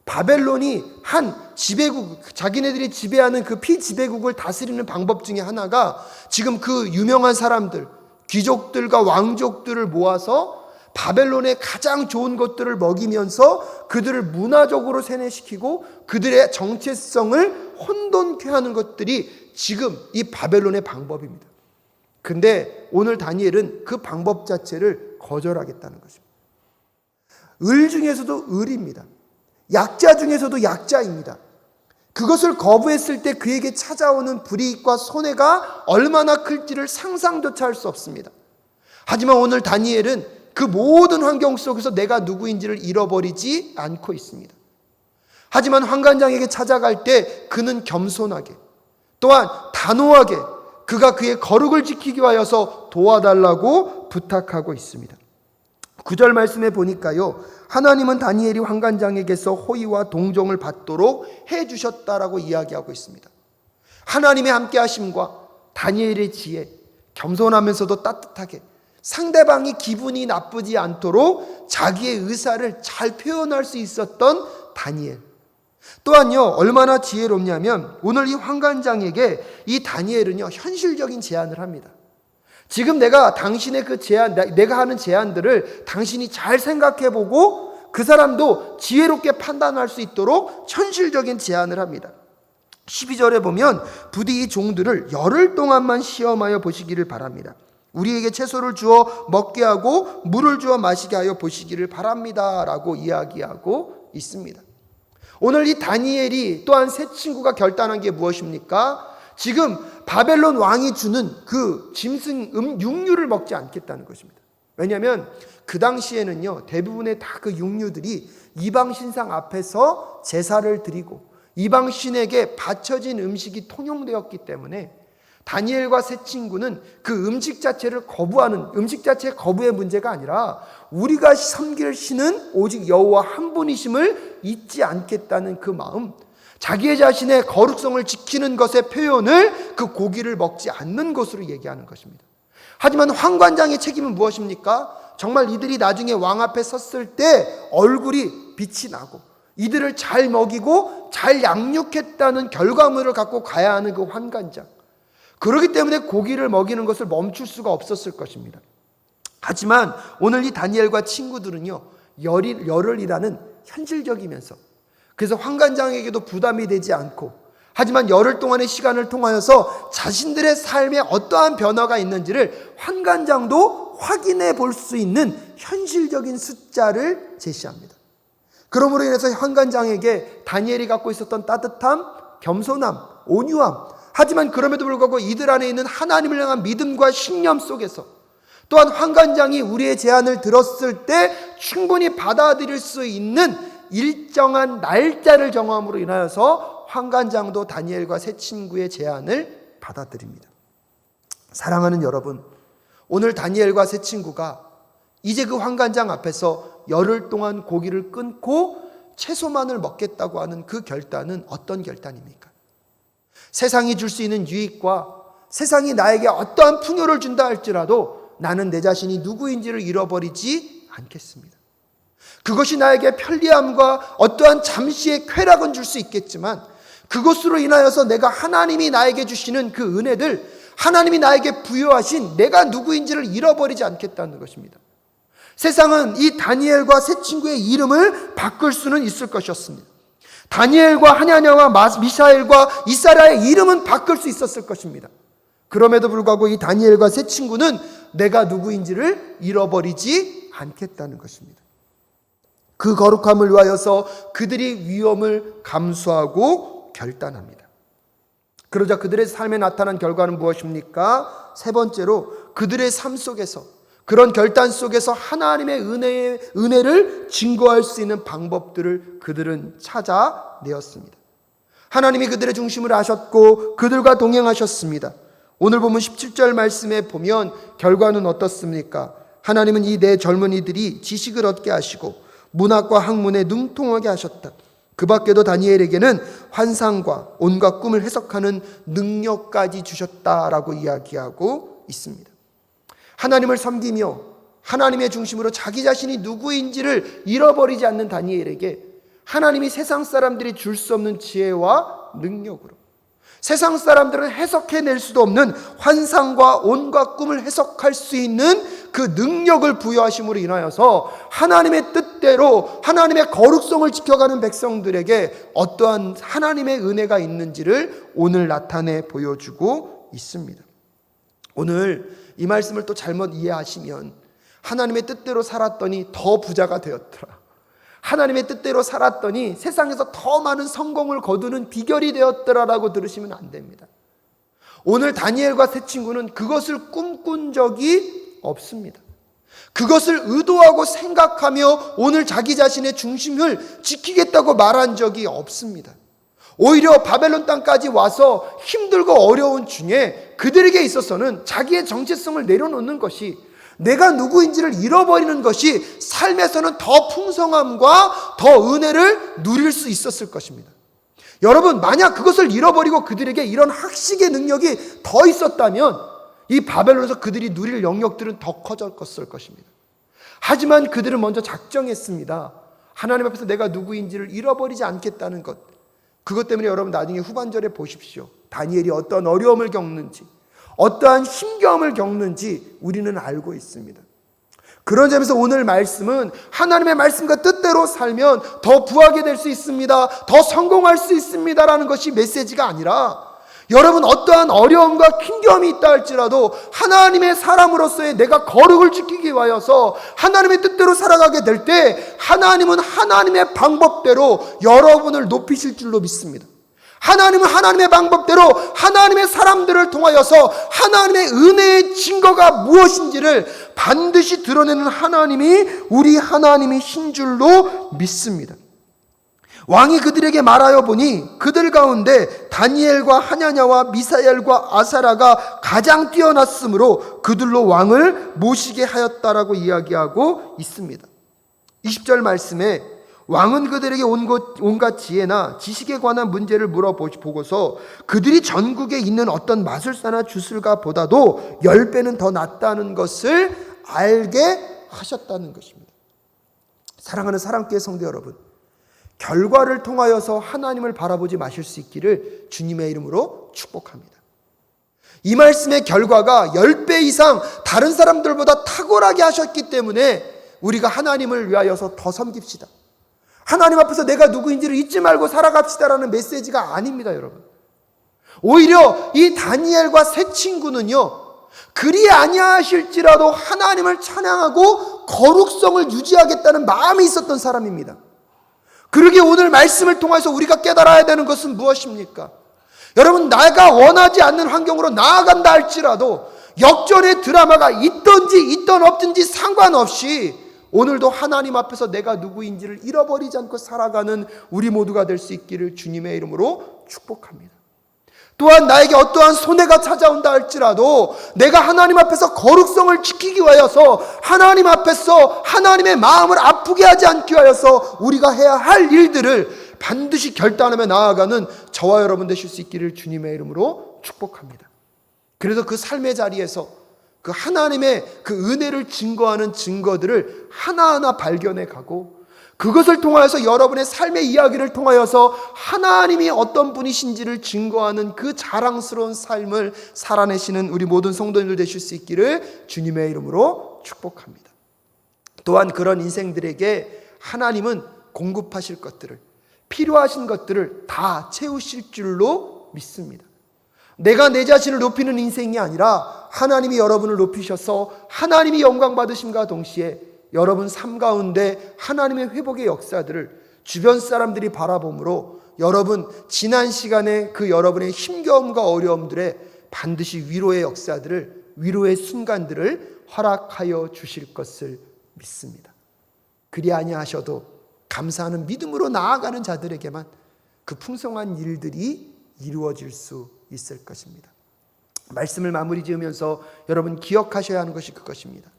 바벨론이 한 지배국, 자기네들이 지배하는 그 피지배국을 다스리는 방법 중에 하나가 지금 그 유명한 사람들, 귀족들과 왕족들을 모아서 바벨론의 가장 좋은 것들을 먹이면서 그들을 문화적으로 세뇌시키고 그들의 정체성을 혼돈케 하는 것들이 지금 이 바벨론의 방법입니다. 근데 오늘 다니엘은 그 방법 자체를 거절하겠다는 것입니다. 을 중에서도 을입니다. 약자 중에서도 약자입니다. 그것을 거부했을 때 그에게 찾아오는 불이익과 손해가 얼마나 클지를 상상조차 할 수 없습니다. 하지만 오늘 다니엘은 그 모든 환경 속에서 내가 누구인지를 잃어버리지 않고 있습니다. 하지만 환관장에게 찾아갈 때 그는 겸손하게, 또한 단호하게 그가 그의 거룩을 지키기 위하여서 도와달라고 부탁하고 있습니다. 9절 말씀에 보니까요, 하나님은 다니엘이 환관장에게서 호의와 동정을 받도록 해주셨다라고 이야기하고 있습니다. 하나님의 함께 하심과 다니엘의 지혜, 겸손하면서도 따뜻하게 상대방이 기분이 나쁘지 않도록 자기의 의사를 잘 표현할 수 있었던 다니엘. 또한요, 얼마나 지혜롭냐면 오늘 이 환관장에게 이 다니엘은요, 현실적인 제안을 합니다. 지금 내가 당신의 그 제안, 내가 하는 제안들을 당신이 잘 생각해보고 그 사람도 지혜롭게 판단할 수 있도록 현실적인 제안을 합니다. 12절에 보면 부디 이 종들을 열흘 동안만 시험하여 보시기를 바랍니다. 우리에게 채소를 주어 먹게 하고 물을 주어 마시게 하여 보시기를 바랍니다 라고 이야기하고 있습니다. 오늘 이 다니엘이 또한 세 친구가 결단한 게 무엇입니까? 지금 바벨론 왕이 주는 그 짐승 육류를 먹지 않겠다는 것입니다. 왜냐하면 그 당시에는요, 대부분의 다 그 육류들이 이방 신상 앞에서 제사를 드리고 이방 신에게 바쳐진 음식이 통용되었기 때문에 다니엘과 세 친구는 그 음식 자체를 거부하는, 음식 자체의 거부의 문제가 아니라 우리가 섬길 신은 오직 여호와 한 분이심을 잊지 않겠다는 그 마음, 자기의 자신의 거룩성을 지키는 것의 표현을 그 고기를 먹지 않는 것으로 얘기하는 것입니다. 하지만 환관장의 책임은 무엇입니까? 정말 이들이 나중에 왕 앞에 섰을 때 얼굴이 빛이 나고 이들을 잘 먹이고 잘 양육했다는 결과물을 갖고 가야 하는 그 환관장. 그렇기 때문에 고기를 먹이는 것을 멈출 수가 없었을 것입니다. 하지만 오늘 이 다니엘과 친구들은요, 열흘이라는 현실적이면서, 그래서 환관장에게도 부담이 되지 않고, 하지만 열흘 동안의 시간을 통하여서 자신들의 삶에 어떠한 변화가 있는지를 환관장도 확인해 볼 수 있는 현실적인 숫자를 제시합니다. 그러므로 인해서 환관장에게 다니엘이 갖고 있었던 따뜻함, 겸손함, 온유함, 하지만 그럼에도 불구하고 이들 안에 있는 하나님을 향한 믿음과 신념 속에서 또한 환관장이 우리의 제안을 들었을 때 충분히 받아들일 수 있는 일정한 날짜를 정함으로 인하여서 환관장도 다니엘과 세 친구의 제안을 받아들입니다. 사랑하는 여러분, 오늘 다니엘과 세 친구가 이제 그 환관장 앞에서 열흘 동안 고기를 끊고 채소만을 먹겠다고 하는 그 결단은 어떤 결단입니까? 세상이 줄 수 있는 유익과 세상이 나에게 어떠한 풍요를 준다 할지라도 나는 내 자신이 누구인지를 잃어버리지 않겠습니다. 그것이 나에게 편리함과 어떠한 잠시의 쾌락은 줄 수 있겠지만 그것으로 인하여서 내가 하나님이 나에게 주시는 그 은혜들, 하나님이 나에게 부여하신 내가 누구인지를 잃어버리지 않겠다는 것입니다. 세상은 이 다니엘과 세 친구의 이름을 바꿀 수는 있을 것이었습니다. 다니엘과 하냐냐와 미사엘과 이사라의 이름은 바꿀 수 있었을 것입니다. 그럼에도 불구하고 이 다니엘과 세 친구는 내가 누구인지를 잃어버리지 않겠다는 것입니다. 그 거룩함을 위하여서 그들이 위험을 감수하고 결단합니다. 그러자 그들의 삶에 나타난 결과는 무엇입니까? 세 번째로 그들의 삶 속에서, 그런 결단 속에서 하나님의 은혜를 증거할 수 있는 방법들을 그들은 찾아내었습니다. 하나님이 그들의 중심을 아셨고 그들과 동행하셨습니다. 오늘 보면 17절 말씀에 보면 결과는 어떻습니까? 하나님은 이 네 젊은이들이 지식을 얻게 하시고 문학과 학문에 능통하게 하셨다. 그 밖에도 다니엘에게는 환상과 온갖 꿈을 해석하는 능력까지 주셨다라고 이야기하고 있습니다. 하나님을 섬기며 하나님의 중심으로 자기 자신이 누구인지를 잃어버리지 않는 다니엘에게 하나님이 세상 사람들이 줄 수 없는 지혜와 능력으로, 세상 사람들은 해석해낼 수도 없는 환상과 온갖 꿈을 해석할 수 있는 그 능력을 부여하심으로 인하여서 하나님의 뜻대로 하나님의 거룩성을 지켜가는 백성들에게 어떠한 하나님의 은혜가 있는지를 오늘 나타내 보여주고 있습니다. 오늘 이 말씀을 또 잘못 이해하시면 하나님의 뜻대로 살았더니 더 부자가 되었더라, 하나님의 뜻대로 살았더니 세상에서 더 많은 성공을 거두는 비결이 되었더라라고 들으시면 안 됩니다. 오늘 다니엘과 세 친구는 그것을 꿈꾼 적이 없습니다. 그것을 의도하고 생각하며 오늘 자기 자신의 중심을 지키겠다고 말한 적이 없습니다. 오히려 바벨론 땅까지 와서 힘들고 어려운 중에 그들에게 있어서는 자기의 정체성을 내려놓는 것이, 내가 누구인지를 잃어버리는 것이 삶에서는 더 풍성함과 더 은혜를 누릴 수 있었을 것입니다. 여러분, 만약 그것을 잃어버리고 그들에게 이런 학식의 능력이 더 있었다면 이 바벨론에서 그들이 누릴 영역들은 더 커졌을 것입니다. 하지만 그들은 먼저 작정했습니다. 하나님 앞에서 내가 누구인지를 잃어버리지 않겠다는 것. 그것 때문에 여러분 나중에 후반절에 보십시오. 다니엘이 어떤 어려움을 겪는지, 어떠한 힘겨움을 겪는지 우리는 알고 있습니다. 그런 점에서 오늘 말씀은 하나님의 말씀과 뜻대로 살면 더 부하게 될 수 있습니다, 더 성공할 수 있습니다 라는 것이 메시지가 아니라, 여러분 어떠한 어려움과 힘겨움이 있다 할지라도 하나님의 사람으로서의 내가 거룩을 지키기 위하여서 하나님의 뜻대로 살아가게 될 때 하나님은 하나님의 방법대로 여러분을 높이실 줄로 믿습니다. 하나님은 하나님의 방법대로 하나님의 사람들을 통하여서 하나님의 은혜의 증거가 무엇인지를 반드시 드러내는 하나님이 우리 하나님이신 줄로 믿습니다. 왕이 그들에게 말하여 보니 그들 가운데 다니엘과 하냐냐와 미사엘과 아사라가 가장 뛰어났으므로 그들로 왕을 모시게 하였다라고 이야기하고 있습니다. 20절 말씀에 왕은 그들에게 온갖 지혜나 지식에 관한 문제를 물어보고서 그들이 전국에 있는 어떤 마술사나 주술가 보다도 10배는 더 낫다는 것을 알게 하셨다는 것입니다. 사랑하는 사랑교회 성도 여러분, 결과를 통하여서 하나님을 바라보지 마실 수 있기를 주님의 이름으로 축복합니다. 이 말씀의 결과가 10배 이상 다른 사람들보다 탁월하게 하셨기 때문에 우리가 하나님을 위하여서 더 섬깁시다, 하나님 앞에서 내가 누구인지를 잊지 말고 살아갑시다라는 메시지가 아닙니다. 여러분, 오히려 이 다니엘과 세 친구는요, 그리 아니하실지라도 하나님을 찬양하고 거룩성을 유지하겠다는 마음이 있었던 사람입니다. 그러기에 오늘 말씀을 통해서 우리가 깨달아야 되는 것은 무엇입니까? 여러분, 내가 원하지 않는 환경으로 나아간다 할지라도 역전의 드라마가 있든지 있든 없든지 상관없이 오늘도 하나님 앞에서 내가 누구인지를 잃어버리지 않고 살아가는 우리 모두가 될 수 있기를 주님의 이름으로 축복합니다. 또한 나에게 어떠한 손해가 찾아온다 할지라도 내가 하나님 앞에서 거룩성을 지키기 위하여서 하나님 앞에서 하나님의 마음을 아프게 하지 않기 위하여서 우리가 해야 할 일들을 반드시 결단하며 나아가는 저와 여러분 되실 수 있기를 주님의 이름으로 축복합니다. 그래서 그 삶의 자리에서 그 하나님의 그 은혜를 증거하는 증거들을 하나하나 발견해 가고 그것을 통하여서 여러분의 삶의 이야기를 통하여서 하나님이 어떤 분이신지를 증거하는 그 자랑스러운 삶을 살아내시는 우리 모든 성도님들 되실 수 있기를 주님의 이름으로 축복합니다. 또한 그런 인생들에게 하나님은 공급하실 것들을, 필요하신 것들을 다 채우실 줄로 믿습니다. 내가 내 자신을 높이는 인생이 아니라 하나님이 여러분을 높이셔서 하나님이 영광 받으심과 동시에 여러분 삶 가운데 하나님의 회복의 역사들을 주변 사람들이 바라보므로 여러분 지난 시간에 그 여러분의 힘겨움과 어려움들에 반드시 위로의 역사들을, 위로의 순간들을 허락하여 주실 것을 믿습니다. 그리 아니하셔도 감사하는 믿음으로 나아가는 자들에게만 그 풍성한 일들이 이루어질 수 있을 것입니다. 말씀을 마무리 지으면서 여러분 기억하셔야 하는 것이 그것입니다.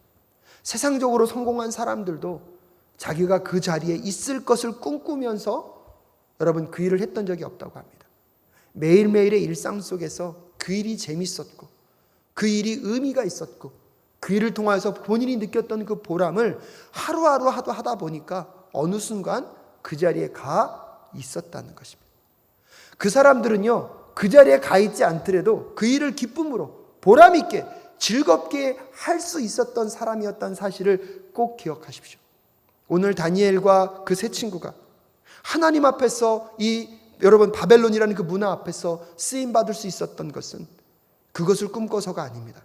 세상적으로 성공한 사람들도 자기가 그 자리에 있을 것을 꿈꾸면서 여러분 그 일을 했던 적이 없다고 합니다. 매일매일의 일상 속에서 그 일이 재밌었고 그 일이 의미가 있었고 그 일을 통해서 본인이 느꼈던 그 보람을 하루하루 하다 보니까 어느 순간 그 자리에 가 있었다는 것입니다. 그 사람들은요, 그 자리에 가 있지 않더라도 그 일을 기쁨으로 보람 있게 즐겁게 할 수 있었던 사람이었다는 사실을 꼭 기억하십시오. 오늘 다니엘과 그 세 친구가 하나님 앞에서 여러분 바벨론이라는 그 문화 앞에서 쓰임받을 수 있었던 것은 그것을 꿈꿔서가 아닙니다.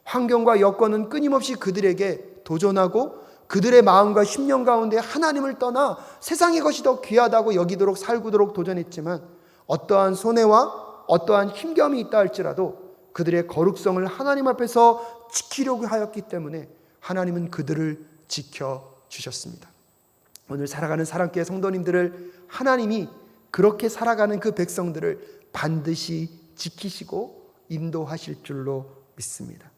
환경과 여건은 끊임없이 그들에게 도전하고 그들의 마음과 심령 가운데 하나님을 떠나 세상의 것이 더 귀하다고 여기도록 살고도록 도전했지만 어떠한 손해와 어떠한 힘겨움이 있다 할지라도 그들의 거룩성을 하나님 앞에서 지키려고 하였기 때문에 하나님은 그들을 지켜주셨습니다. 오늘 살아가는 사랑교회 성도님들을 하나님이 그렇게 살아가는 그 백성들을 반드시 지키시고 인도하실 줄로 믿습니다.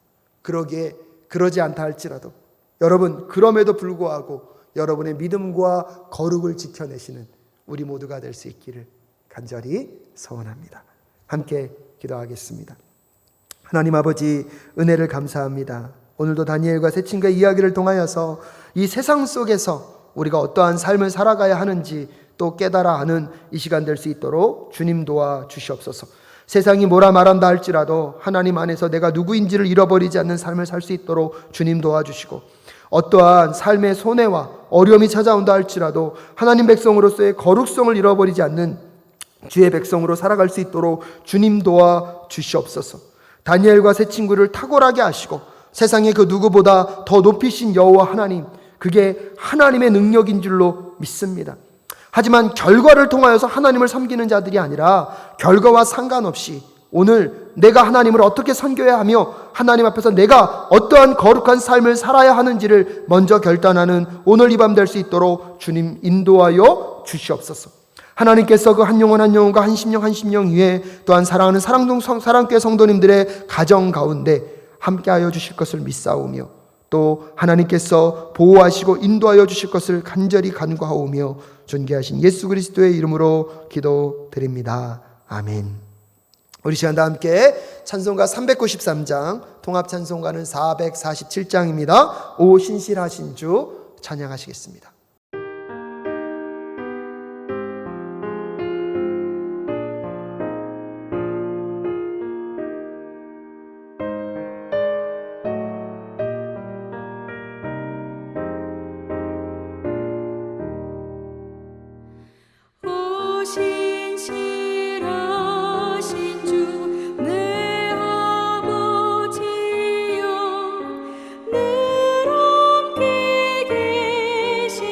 그러지 않다 할지라도 여러분 그럼에도 불구하고 여러분의 믿음과 거룩을 지켜내시는 우리 모두가 될 수 있기를 간절히 소원합니다. 함께 기도하겠습니다. 하나님 아버지, 은혜를 감사합니다. 오늘도 다니엘과 세 친구의 이야기를 통하여서 이 세상 속에서 우리가 어떠한 삶을 살아가야 하는지 또 깨달아 아는 이 시간 될 수 있도록 주님 도와 주시옵소서. 세상이 뭐라 말한다 할지라도 하나님 안에서 내가 누구인지를 잃어버리지 않는 삶을 살 수 있도록 주님 도와주시고, 어떠한 삶의 손해와 어려움이 찾아온다 할지라도 하나님 백성으로서의 거룩성을 잃어버리지 않는 주의 백성으로 살아갈 수 있도록 주님 도와 주시옵소서. 다니엘과 세 친구를 탁월하게 하시고 세상의 그 누구보다 더 높이신 여호와 하나님, 그게 하나님의 능력인 줄로 믿습니다. 하지만 결과를 통하여서 하나님을 섬기는 자들이 아니라 결과와 상관없이 오늘 내가 하나님을 어떻게 섬겨야 하며 하나님 앞에서 내가 어떠한 거룩한 삶을 살아야 하는지를 먼저 결단하는 오늘 이 밤 될 수 있도록 주님 인도하여 주시옵소서. 하나님께서 그 한 영혼 한 영혼과 한 심령 위에 또한 사랑하는 사랑교회 성도님들의 가정 가운데 함께하여 주실 것을 믿사오며 또 하나님께서 보호하시고 인도하여 주실 것을 간절히 간구하오며 존귀하신 예수 그리스도의 이름으로 기도드립니다. 아멘. 우리 시간 다 함께 찬송가 393장, 통합 찬송가는 447장입니다. 오 신실하신 주 찬양하시겠습니다. 늘 함께 계신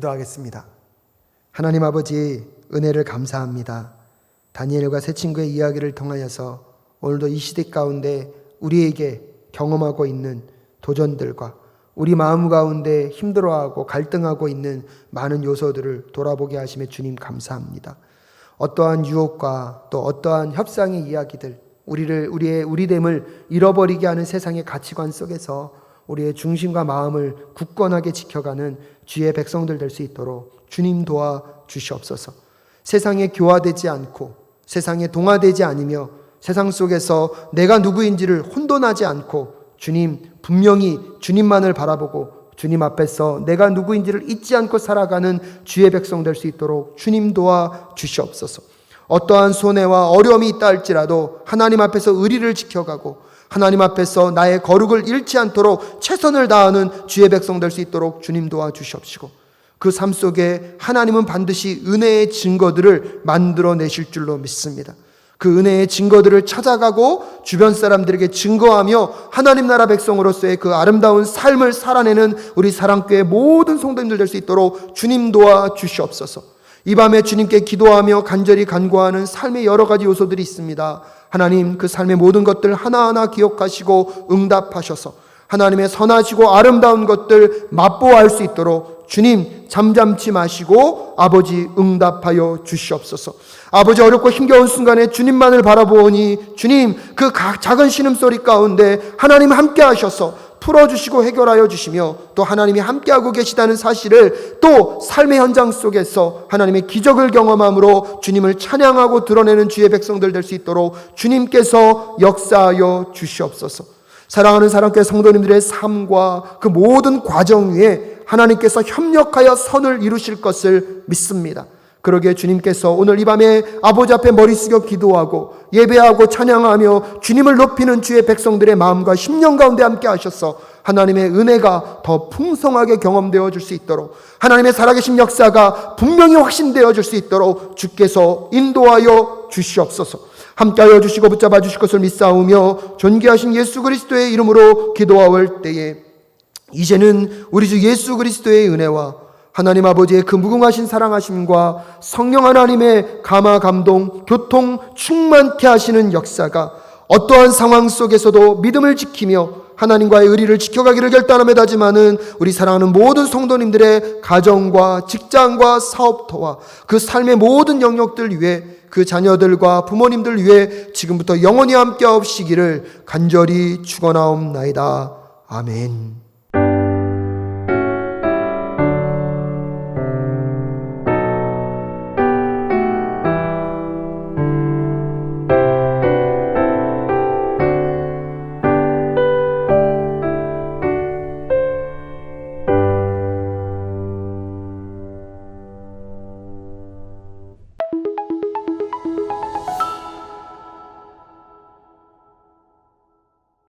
기도하겠습니다. 하나님 아버지, 은혜를 감사합니다. 다니엘과 세 친구의 이야기를 통하여서 오늘도 이 시대 가운데 우리에게 경험하고 있는 도전들과 우리 마음 가운데 힘들어하고 갈등하고 있는 많은 요소들을 돌아보게 하심에 주님 감사합니다. 어떠한 유혹과 또 어떠한 협상의 이야기들, 우리의 우리됨을 잃어버리게 하는 세상의 가치관 속에서 우리의 중심과 마음을 굳건하게 지켜가는 주의 백성들 될 수 있도록 주님 도와 주시옵소서. 세상에 교화되지 않고 세상에 동화되지 않으며 세상 속에서 내가 누구인지를 혼돈하지 않고 주님, 분명히 주님만을 바라보고 주님 앞에서 내가 누구인지를 잊지 않고 살아가는 주의 백성 될 수 있도록 주님 도와 주시옵소서. 어떠한 손해와 어려움이 있다 할지라도 하나님 앞에서 의리를 지켜가고 하나님 앞에서 나의 거룩을 잃지 않도록 최선을 다하는 주의 백성 될 수 있도록 주님 도와 주시옵시고, 그 삶 속에 하나님은 반드시 은혜의 증거들을 만들어내실 줄로 믿습니다. 그 은혜의 증거들을 찾아가고 주변 사람들에게 증거하며 하나님 나라 백성으로서의 그 아름다운 삶을 살아내는 우리 사랑교회 모든 성도님들 될 수 있도록 주님 도와 주시옵소서. 이 밤에 주님께 기도하며 간절히 간구하는 삶의 여러 가지 요소들이 있습니다. 하나님, 그 삶의 모든 것들 하나하나 기억하시고 응답하셔서 하나님의 선하시고 아름다운 것들 맛보아할 수 있도록 주님 잠잠치 마시고 아버지 응답하여 주시옵소서. 아버지, 어렵고 힘겨운 순간에 주님만을 바라보니 주님, 그 작은 신음소리 가운데 하나님 함께 하셔서 풀어주시고 해결하여 주시며 또 하나님이 함께하고 계시다는 사실을 또 삶의 현장 속에서 하나님의 기적을 경험함으로 주님을 찬양하고 드러내는 주의 백성들 될 수 있도록 주님께서 역사하여 주시옵소서. 사랑하는 사랑교회 성도님들의 삶과 그 모든 과정 위에 하나님께서 협력하여 선을 이루실 것을 믿습니다. 그러기에 주님께서 오늘 이 밤에 아버지 앞에 머리 숙여 기도하고 예배하고 찬양하며 주님을 높이는 주의 백성들의 마음과 심령 가운데 함께 하셔서 하나님의 은혜가 더 풍성하게 경험되어 줄 수 있도록, 하나님의 살아계신 역사가 분명히 확신되어 줄 수 있도록 주께서 인도하여 주시옵소서. 함께하여 주시고 붙잡아 주실 것을 믿사오며 존귀하신 예수 그리스도의 이름으로 기도하올 때에 이제는 우리 주 예수 그리스도의 은혜와 하나님 아버지의 그 무궁하신 사랑하심과 성령 하나님의 감화 감동 교통 충만케 하시는 역사가 어떠한 상황 속에서도 믿음을 지키며 하나님과의 의리를 지켜가기를 결단함에다지만은 우리 사랑하는 모든 성도님들의 가정과 직장과 사업터와 그 삶의 모든 영역들 위해 그 자녀들과 부모님들 위해 지금부터 영원히 함께 하옵시기를 간절히 축원하옵나이다. 아멘.